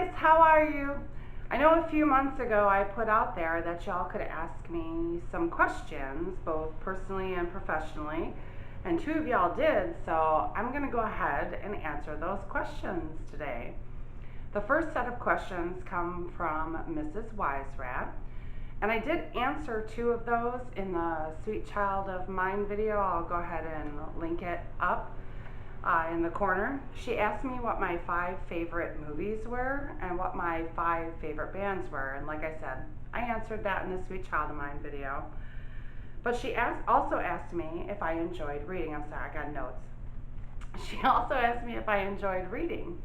guys, how are you? I know a few months ago I put out there that y'all could ask me some questions, both personally and professionally, and two of y'all did, so I'm going to go ahead and answer those questions today. The first set of questions come from Mrs. Wiserat, and I did answer two of those in the Sweet Child of Mine video. I'll go ahead and link it up in the corner. She asked me what my 5 favorite movies were and what my 5 favorite bands were, and like I said, I answered that in the Sweet Child of Mine video. But she also asked me if I enjoyed reading. I'm sorry, I got notes. She also asked me if I enjoyed reading,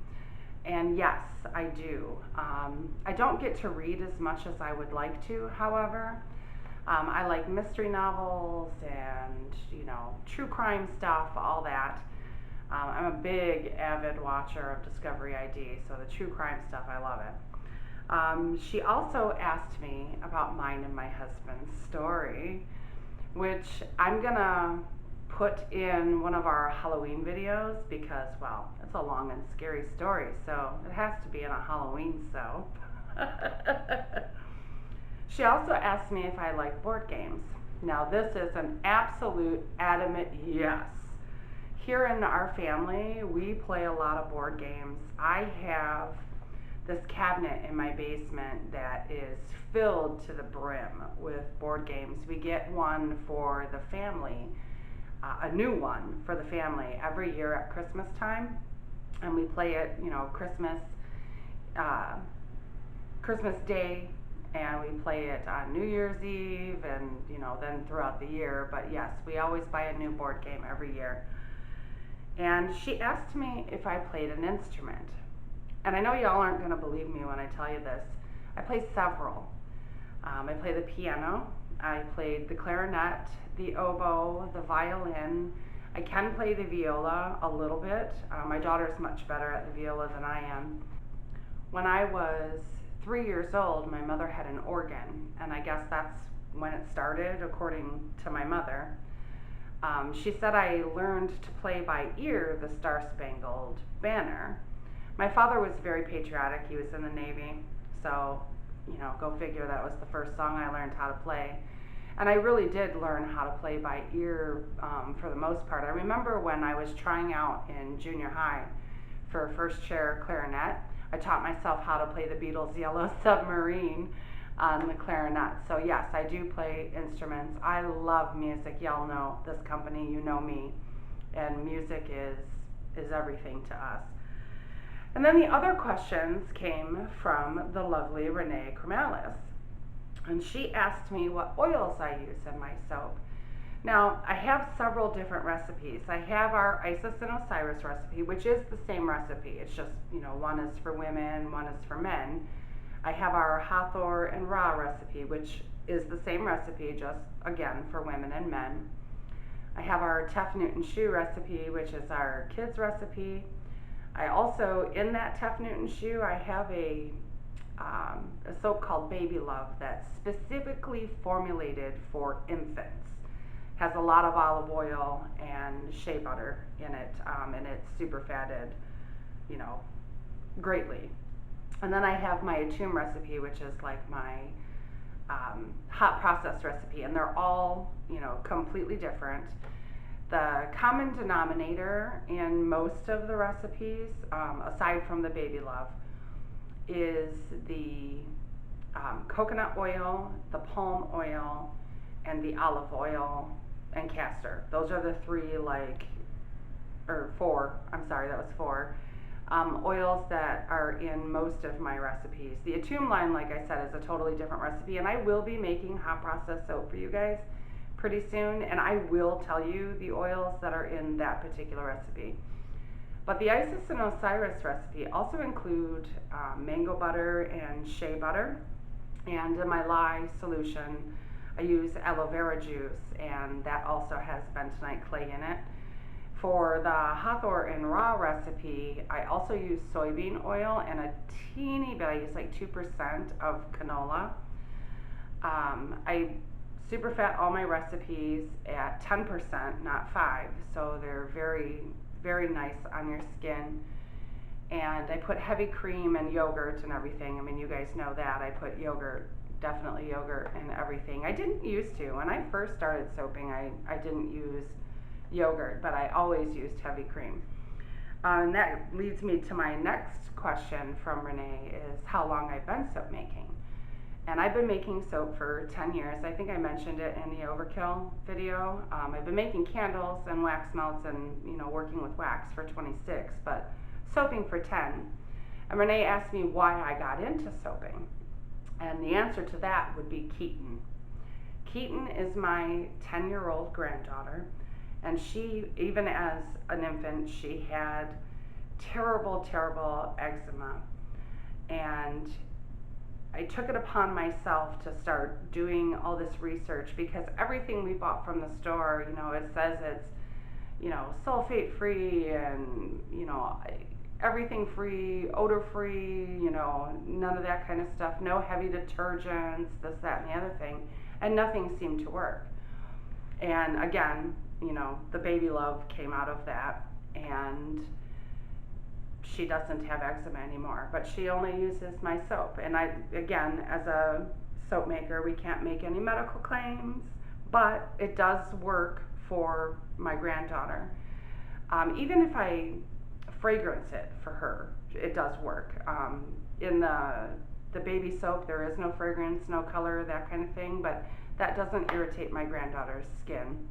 and yes, I do. I don't get to read as much as I would like to, however. I like mystery novels and, true crime stuff, all that. I'm a big avid watcher of Discovery ID, so the true crime stuff, I love it. She also asked me about mine and my husband's story, which I'm gonna put in one of our Halloween videos because, well, it's a long and scary story, so it has to be in a Halloween soap. She also asked me if I like board games. Now, this is an absolute adamant yes. Here in our family, we play a lot of board games. I have this cabinet in my basement that is filled to the brim with board games. We get one for the family, a new one for the family every year at Christmas time, and we play it, Christmas Day, and we play it on New Year's Eve, and then throughout the year. But yes, we always buy a new board game every year. And she asked me if I played an instrument. And I know y'all aren't going to believe me when I tell you this. I play several. I play the piano, I played the clarinet, the oboe, the violin. I can play the viola a little bit. My daughter's much better at the viola than I am. When I was 3 years old, my mother had an organ, and I guess that's when it started, according to my mother. She said I learned to play by ear the Star-Spangled Banner. My father was very patriotic. He was in the Navy, so, go figure, that was the first song I learned how to play. And I really did learn how to play by ear for the most part. I remember when I was trying out in junior high for first chair clarinet, I taught myself how to play the Beatles' Yellow Submarine on the clarinet. So yes, I do play instruments. I love music. Y'all know this company, you know me, and music is everything to us. And then the other questions came from the lovely Renee Kramalis, and she asked me what oils I use in my soap. Now, I have several different recipes. I have our Isis and Osiris recipe, which is the same recipe. It's just, one is for women, one is for men. I have our Hathor and Ra recipe, which is the same recipe, just again for women and men. I have our Tef Newton Shoe recipe, which is our kids recipe. I also, in that Tef Newton Shoe, I have a soap called Baby Love that's specifically formulated for infants. Has a lot of olive oil and shea butter in it, and it's super fatted, greatly. And then I have my Atum recipe, which is like my hot process recipe, and they're all, completely different. The common denominator in most of the recipes, aside from the Baby Love, is the coconut oil, the palm oil, and the olive oil and castor. Those are the 4 oils that are in most of my recipes. The Atum line, like I said, is a totally different recipe, and I will be making hot process soap for you guys pretty soon, and I will tell you the oils that are in that particular recipe. But the Isis and Osiris recipe also include mango butter and shea butter, and in my lye solution I use aloe vera juice, and that also has bentonite clay in it. For the Hathor and Ra recipe, I also use soybean oil and a teeny bit, I use like 2% of canola. I super fat all my recipes at 10%, not 5, so they're very, very nice on your skin. And I put heavy cream and yogurt and everything. I mean, you guys know that. I put yogurt, definitely yogurt in everything. I didn't used to. When I first started soaping, I didn't use yogurt, but I always used heavy cream. And that leads me to my next question from Renee is how long I've been soap making. And I've been making soap for 10 years. I think I mentioned it in the overkill video. I've been making candles and wax melts and working with wax for 26, but soaping for 10. And Renee asked me why I got into soaping. And the answer to that would be Keaton. Keaton is my 10-year-old granddaughter. And she, even as an infant, she had terrible, terrible eczema. And I took it upon myself to start doing all this research because everything we bought from the store, it says it's, sulfate free and, everything free, odor free, none of that kind of stuff, no heavy detergents, this, that, and the other thing, and nothing seemed to work. And again, the baby love came out of that, and she doesn't have eczema anymore, but she only uses my soap. And again, as a soap maker, we can't make any medical claims, but it does work for my granddaughter. Even if I fragrance it for her, it does work. In the baby soap, there is no fragrance, no color, that kind of thing, but that doesn't irritate my granddaughter's skin.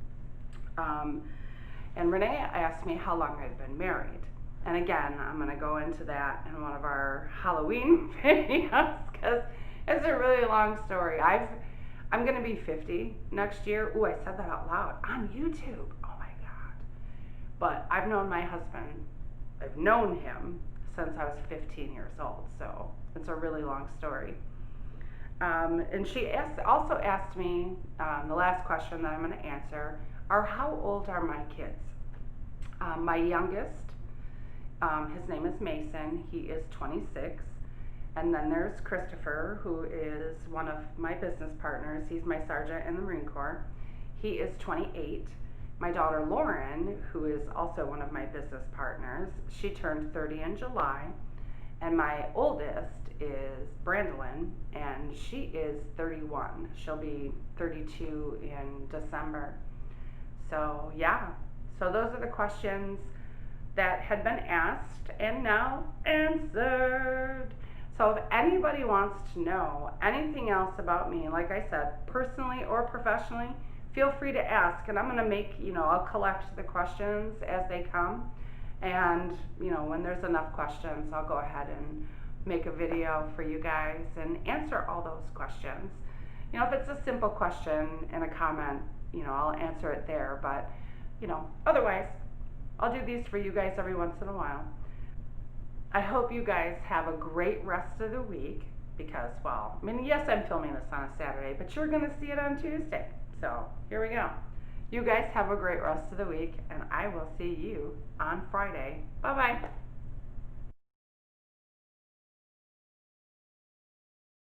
And Renee asked me how long I've been married. And again, I'm going to go into that in one of our Halloween videos because it's a really long story. I'm going to be 50 next year. Ooh, I said that out loud on YouTube. Oh my God. But I've known my husband, I've known him since I was 15 years old. So it's a really long story. And she also asked me, the last question that I'm going to answer are how old are my kids? My youngest, his name is Mason, he is 26, and then there's Christopher, who is one of my business partners. He's my sergeant in the Marine Corps. He is 28. My daughter Lauren, who is also one of my business partners, she turned 30 in July, and my oldest is Brandolyn, and she is 31. She'll be 32 in December. So yeah, so those are the questions that had been asked and now answered. So if anybody wants to know anything else about me, like I said, personally or professionally, feel free to ask, and I'm going to make, I'll collect the questions as they come, and when there's enough questions, I'll go ahead and make a video for you guys and answer all those questions. If it's a simple question in a comment, I'll answer it there, but otherwise I'll do these for you guys every once in a while. I hope you guys have a great rest of the week because, yes, I'm filming this on a Saturday, but you're going to see it on Tuesday. So here we go. You guys have a great rest of the week, and I will see you on Friday. Bye-bye.